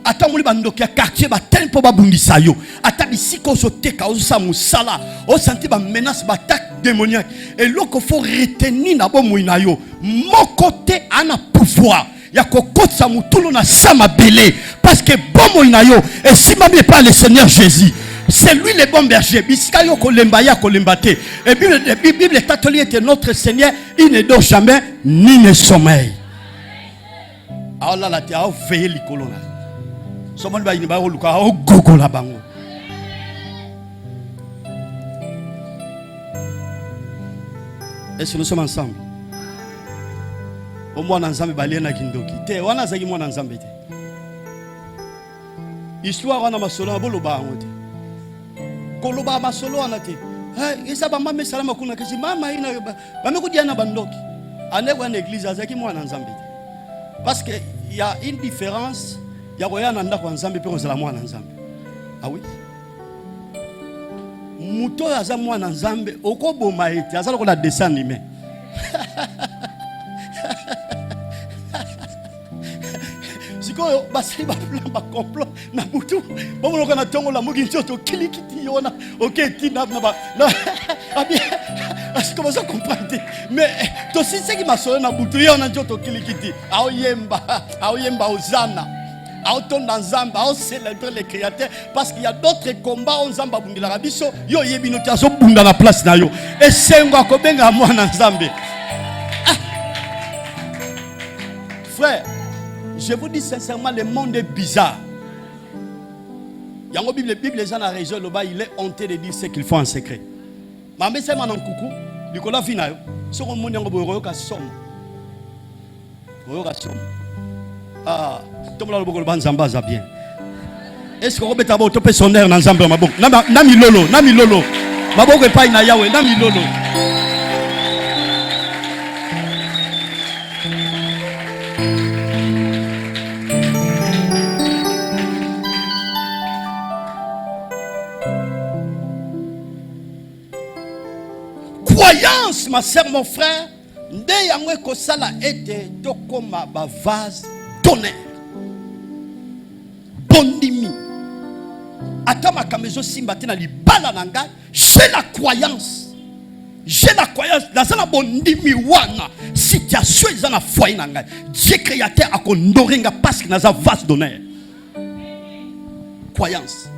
Ata moni bandoki ya quartier ba tempo ba bundisa yo. Ata bisiko so teka o sa musala, o senti ba menace ba attaque démoniaque. Et loko faut retenir na bo muina yo. Mon côté ana pouvoir. Ya kokotsa mutulo na sama belé parce que bon muina yo et si même pas le Seigneur Jésus. C'est lui le bon berger. Bisika yo kolemba ya kolemba te. Et Bible catholique est notre Seigneur, il ne dort jamais ni ne sommeille. Ah là là, tu as veillé likolo na. Someone ba ini ba oluka o gogo la bango. Est-ce que nous sommes ensemble? Au moins ensemble balé na kindoki. Te wana zaki mwana nzambe te. Histoire wana masolo boloba ngote. Koloba masolo wana te. Eh esa ba mama salama kuna kasi mama ina ba me kudia na bandoki. Ane kwa église azaki mwana nzambe te. Parce que il y a une différence. Ya koya na ndako nzambe pe kozala mwana nzambe. Ah oui. Muto aza mwana nzambe okoboma ete azala ko la dessin animé. Sikoyo basi ba plan ba complot na mutu. Bomo loka na tongo la mugi nzoto kilikiti yona. OK ti na ba. Abi. Est-ce que vous comprenez? Mais to si ce qui m'a sonné na mutu yona nzoto kilikiti. Aoyemba ozana. Autant dans Zamba, on célèbre les créateurs parce qu'il y a d'autres combats on Zamba bundila rabiso yo yebino tiaso bunda na place na yo et sengo akobenga mwana Nzambe. Frère, je vous dis sincèrement le monde est bizarre. Yango Bible les gens a raison le bas il est honteux de dire ce qu'il faut en secret. Mambe c'est manan coucou, Nicolas vina yo. So ko monde yango boyo ka som. Boyo ka som. Ah, tout le monde a bien. Est-ce que vous avez un peu son air dans Zambé? Nami lolo. Maboko pas na Yahweh, nami lolo. Croyance, ma sœur, mon frère, nde yangwe ko sala ete tokoma ba vase tonnerre. Bondimi. Atama kamezo simbaté na libala nanga. J'ai la croyance. Dans la bondimi wana. Situation est dans la foyer nanga. Dieu créateur a kondorenga parce que dans un vase d'honneur. Croyance.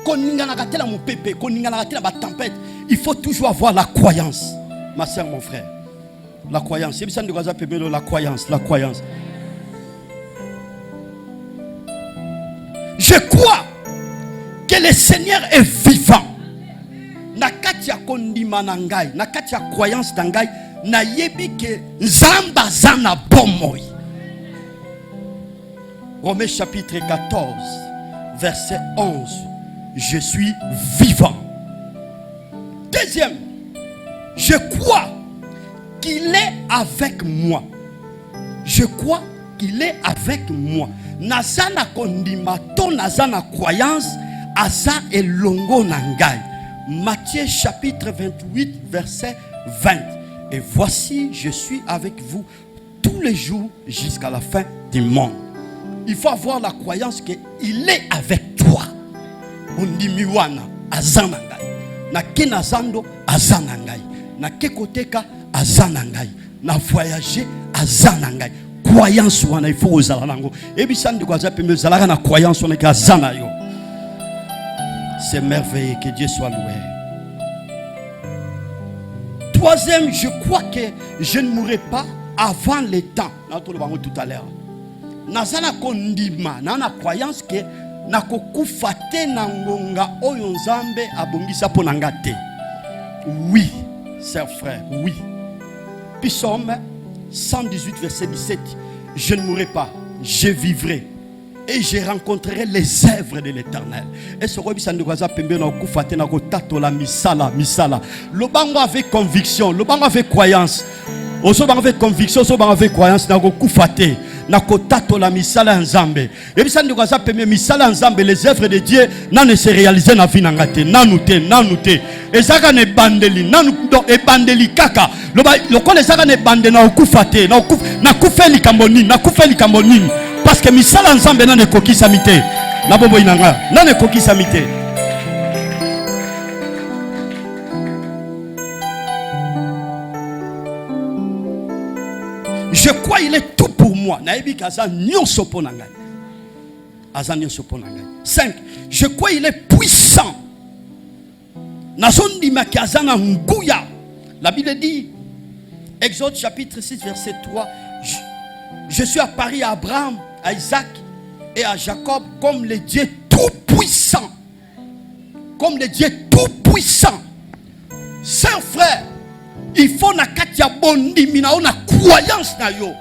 Koninga na katela mon pépé. Koninga na katela ba tempête. Il faut toujours avoir la croyance. Ma soeur, mon frère. La croyance. La croyance. La croyance. Je crois que le Seigneur est vivant. Nakatia kondima nangai, nakatia croyance nangai, na yebi ke nzamba zana bomoy. Romains chapitre 14, verset 11. Je suis vivant. Deuxième, je crois qu'il est avec moi. Je crois qu'il est avec moi. Nazana kondima to nazana croyance asa elongo nangai. Matthieu chapitre 28 verset 20. Et voici, je suis avec vous tous les jours jusqu'à la fin du monde. Il faut avoir la croyance qu'il est avec toi. Ondimiwana azanangai. Na kenazando azanangai. Na kekoteka azanangai. Na voyager azanangai. Croyance wana il faut ozala nango. Ebisandi kwa za pembe zalaka na croyance wana ka azana yo. C'est merveilleux, que Dieu soit loué. Troisième, je crois que je ne mourrai pas avant le temps. Tout à l'heure. Nazana kondima, nana croyance que nakokufa te na ngonga oyo nzambe abongisa po nanga te. Oui, chers frères, oui. Psaume 118 verset 17. Je ne mourrai pas, je vivrai et je rencontrerai les œuvres de l'Éternel. Et ce roi Sandogaza Pembe na kufate na kotato la misala. Le bango avec conviction, le bango avec croyance. Oso bango avec conviction, oso bango avec croyance na kufate na kotato la misala nzambe. Et puis Sandogaza Pembe misala nzambe, les œuvres de Dieu ne se réaliser na vie nangate, nanute. Et ça ne bandeli, nanu e bandeli kaka. Le ko les ça ne bande na kufate, na kufeli kamboni. Parce que misala nzambe na ne kokisa mite. Na bobo inanga, na ne kokisa mite. Je crois il est tout pour moi. Na ebi kaza nyonso ponanga. Azan nyonso ponanga. 5. Je crois il est puissant. Na zondi makazana nguya. La Bible dit Exode chapitre 6 verset 3. Je suis apparu à Abraham, à Isaac et à Jacob comme le Dieu tout-puissant. Comme le Dieu tout-puissant. Saint frère, il faut na katia bondi mina ona croyance na yo.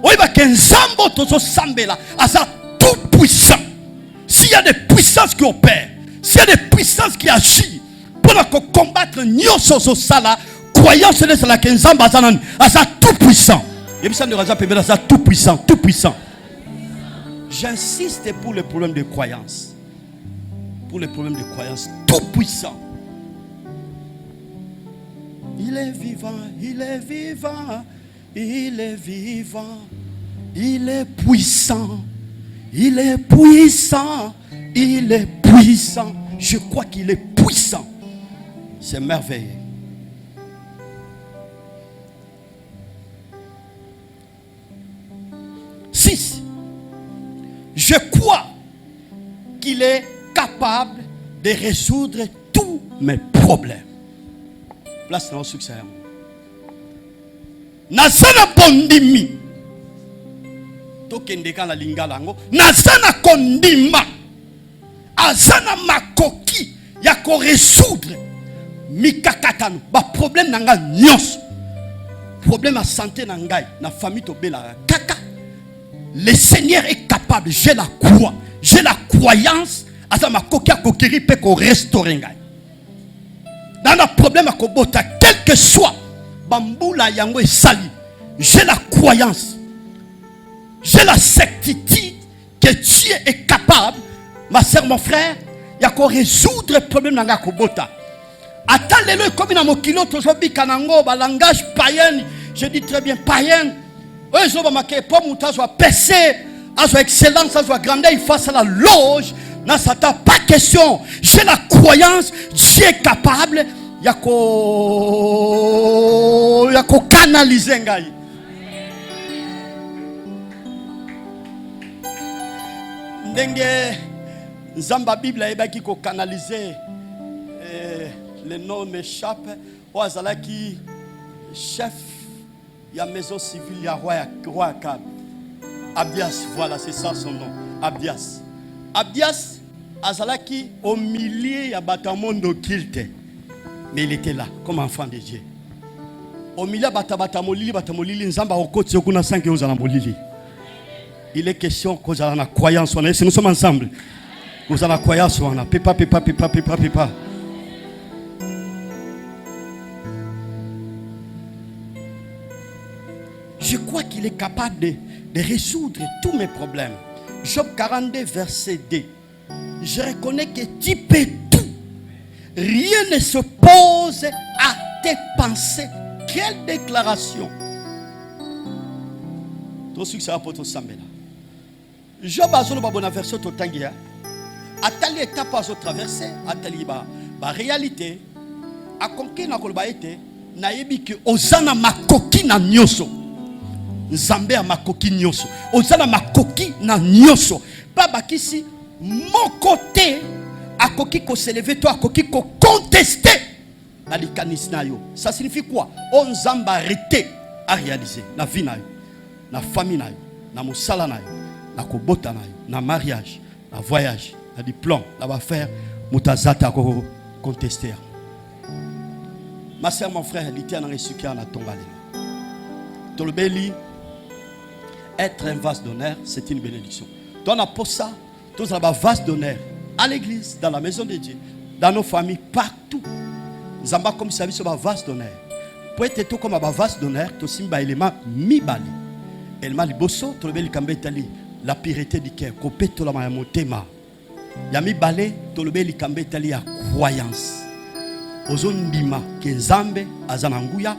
Oiba kenzambo tozo sambela asa tout-puissant. S'il y a des puissances qui opèrent, s'il y a des puissances qui agissent pour combattre nyoso so sala, croyance de la kenzamba asa tout-puissant. Et ça ne raza pas ça tout puissant. J'insiste pour les problèmes de croyance. Pour les problèmes de croyance, tout puissant. Il est vivant, il est vivant, il est vivant, il est puissant, il est puissant, il est puissant. Je crois qu'il est puissant. C'est merveilleux. Je crois qu'il est capable de résoudre tous mes problèmes. Place dans le succès. Nazana kondimi. Tokendeka la lingalango. Nazana kondima. Azana makoki. Yako résoudre. Mikakatano. Ba problème nanga nyos. Problème à santé nangai. Na famille tobela. Kaka. Le Seigneur est capable, j'ai la croix, j'ai la croyance à ma coquille coquillerie peut qu'on restaure. Dans le problème à Kobota, quel que soit, Bamboula Yango et Sali, j'ai la croyance, j'ai la certitude que Dieu est capable, ma soeur, mon frère, il y a qu'on résoudre le problème dans la Kobota. Attendez-le comme dans mon kilo, aujourd'hui, Kanango, langage païen, je dis très bien païen. Eux, ils ont marqué pour monter soit percé, soit excellence, soit grandeur, il fasse la loge. Non, ça t'a pas question. J'ai la croyance, Dieu est capable. Il y a qu'à canaliser. Ndenge Zamba Bible a qui canaliser. Le nom m'échappe. Oazala qui chef. Il y a maison civile, il y a roi Akab. Abdias, voilà, c'est ça son nom. Abdias. Abdias, Azalaki, au milieu, il y a Batamondo Kilte. Mais il était là, comme enfant de Dieu. Au milieu, Batamolili, Nzamba, au côté, on a 5 ans à Molili. Il est question que vous avez la croyance. Si nous sommes ensemble, vous avez la croyance. Pépa. qu'il est capable de résoudre tous mes problèmes. Job 42, verset 2. Je reconnais que tu peux tout. Rien ne se pose à tes pensées. Quelle déclaration! Tout ce qui sera pour tout ça. Job a une bonne version de Tangia. Atali étape à traverser, atali ba réalité. A conquérir na kolbaete, na yebi que ozana makoki na nyoso. Nzambe a makoki nyoso. Ozana makoki na nyoso. Pas bakisi mon côté a koki ko s'élever toi a koki ko contester. Ça signifie quoi? On zamba arrêté à réaliser la vie na yo, la famille na yo, na mosala na yo, na kobota na yo, na mariage, na voyage, na diplôme, na va faire mutazata ko contester. Ma soeur, mon frère, l'ité en resukia na tombale. Tolbeli, être un vase d'honneur, c'est une bénédiction. Donc on a ça, tous la vase d'honneur à l'église, dans la maison de Dieu, dans nos familles, partout. Zamba comme ça, c'est un vase d'honneur. Pour être tout comme un vase d'honneur, tout simba élément mi bali. Élément liboso, tolbeli kambetali, la pureté du cœur, kopeto la mayamotema. Yami balé, tolbeli kambetali ya croyance. Ozondima kenzambe azananguya,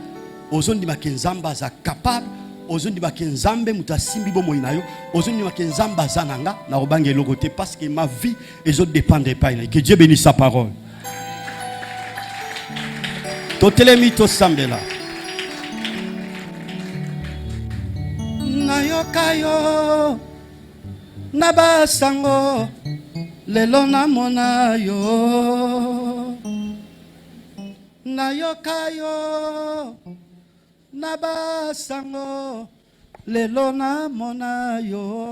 ozondima kenzamba za capable, ozondima kenzambe mutasimbi bo moinayo, ozondima kenzamba zananga na obange logote parce que ma vie et autres dépendent pas. Que Dieu bénisse sa parole. Totelemi to sambela. Nayokayo nabasango lelo namona yo. Nayokayo nabasango lelo namona yo.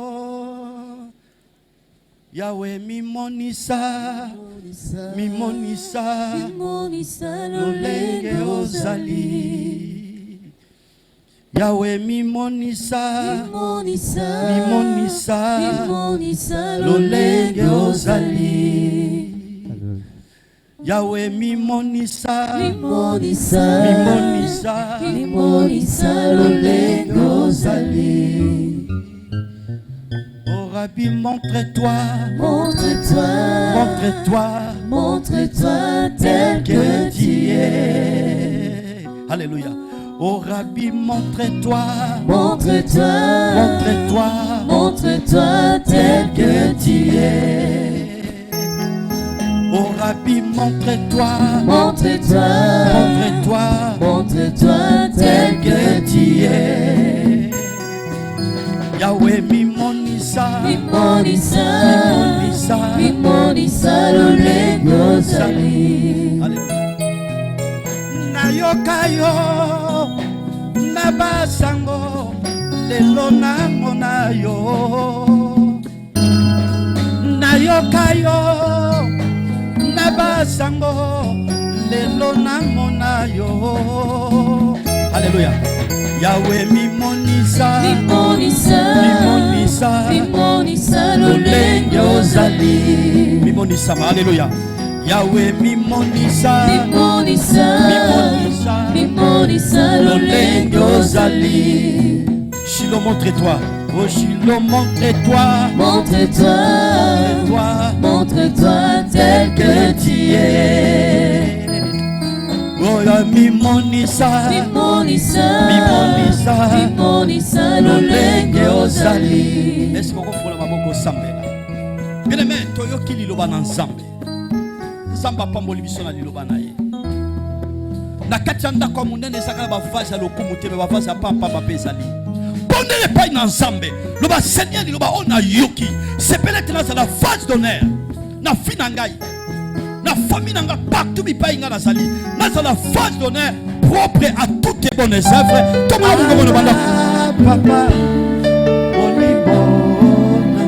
Yahweh mimonisa lolenge ozali. Yahweh mimonisa lolenge ozali. Yahweh mimonisa lolenge ozali. Oh Rabbi, montre-toi tel que tu es. Alléluia. Oh Rabbi, montre-toi tel que tu es. Oh Rabbi, montre-toi tel que tu es. Yahweh mimonisa lolenge ozali. Nayokayo nabasango lelo namona yo. Nayokayo nabasango lelo namona yo. Alléluia. Yahweh mimonisa lolenge ozali. Mimonisa, alléluia. Yahweh mimonisa lolenge ozali. Shiloh, montre-toi. Oh Shiloh, montre-toi tel que tu es. Oh ya mimonisa lolenge ozali. Est-ce qu'on peut la maboko sambela? Bien aimé, toyoki liloba na nzambe. Nzamba pamboli biso na liloba na ye. Na kati ndako munene sakala ba vase ya lokumu te ba vase ya papa ba pezali. Bonne pas na nzambe. Loba Seigneur liloba ona yoki. C'est peut-être dans la vase d'honneur. Na finangai. La famille n'a partout mi pas inga nazali. Dans la phase d'honneur propre à toutes les bonnes œuvres. Comment vous comprenez papa? Olibona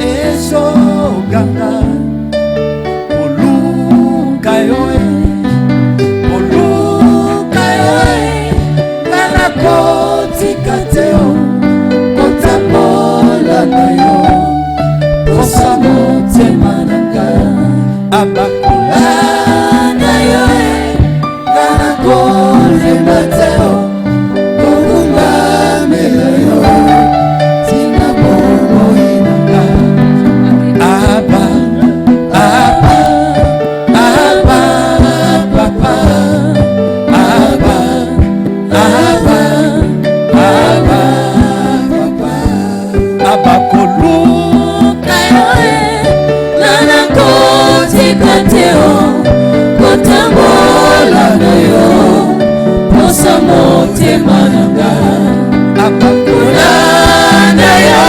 eso gata olukayoe nana koti kateo kotamola nayo kosa motema nanga. Abakulana yoe, kana kole mateo, kukumba bakoluka yo nana kotika teo kotambola na yo posa motema nanga abakula na yo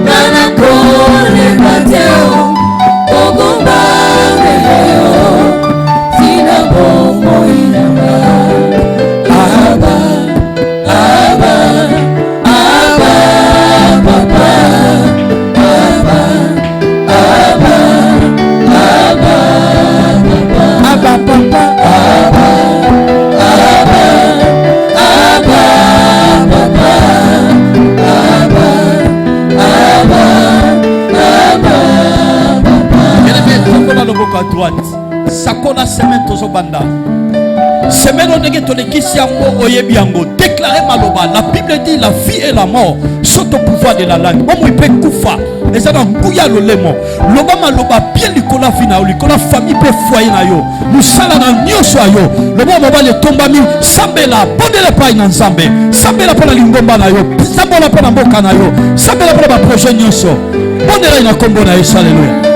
nana koleka teo kogomba yo tina bomoi nanga aba aba aba papa aba aba aba aba papa aba aba aba papa aba aba aba papa. Sakola loboko à droite. Sakola semaine tozo banda. Semaine on est tolekisi yango oyebi yango. Déclarer maloba. La Bible dit la vie et la mort sont au pouvoir de la langue. Momo ipe kufa. Eza na nguya lolemo. Loba maloba bien likola fina likola famille pe foyer na yo. Musala na nyonso yo. Loba moba le tombami sambela bondele pa ina nzambe. Sambela pa na lingomba na yo. Sambela pa na mboka na yo. Sambela pa na projet nyonso. Bondela ina kombo na Yesu. Alléluia.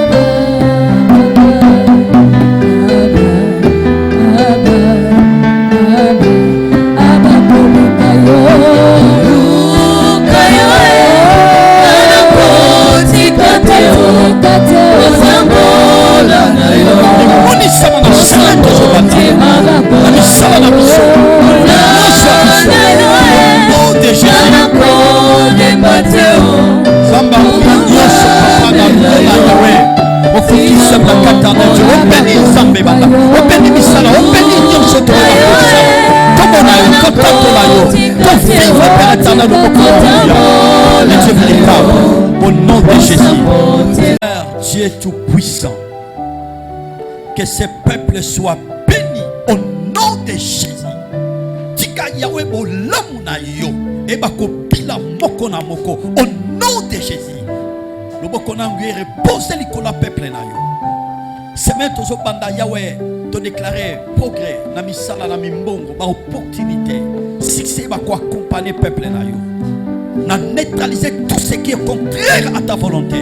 Au nom de Jésus, Dieu tout-puissant, que ce peuple soit béni au nom de Jésus. Tika Yahweh bolamu na yo eba kopila moko na moko au nom de Jésus. Le moko na ngui repose likola peuple na yo. Semaine tozo banda Yahweh te déclarer progrès na misala na mimbongo ba opportunité succès ba ko accompagner peuple na yo. Na neutraliser tout ce qui est contraire à ta volonté.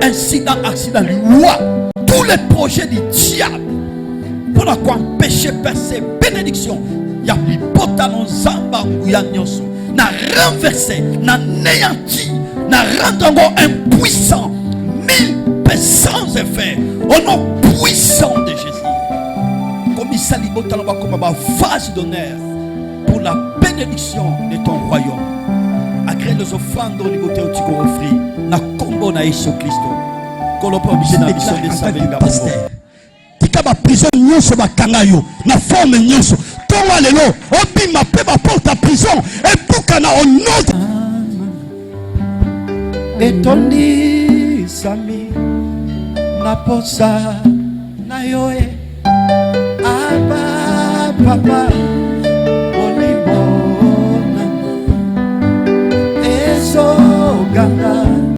Incident, accident, loi, tous les projets du diable pour la quoi empêcher percer bénédiction. Ya lipota no zamba ya nyonso na renverser, na néanti, na rendre impuissant, 1000 sans effet au nom puissant de Jésus. Comme il s'allie comme un vase d'honneur pour la bénédiction de ton royaume. Agrée les offrandes au niveau de tu offrir na combo na Yesu Christo. Kolopo obligé na mission de savoir pasteur. Tika ba prison nyonso ba kangayo na forme nyonso. Tonga lelo obima pe ba porte prison et buka na onote. Etondi sami na posa na yoe aba papa olibona eso ganda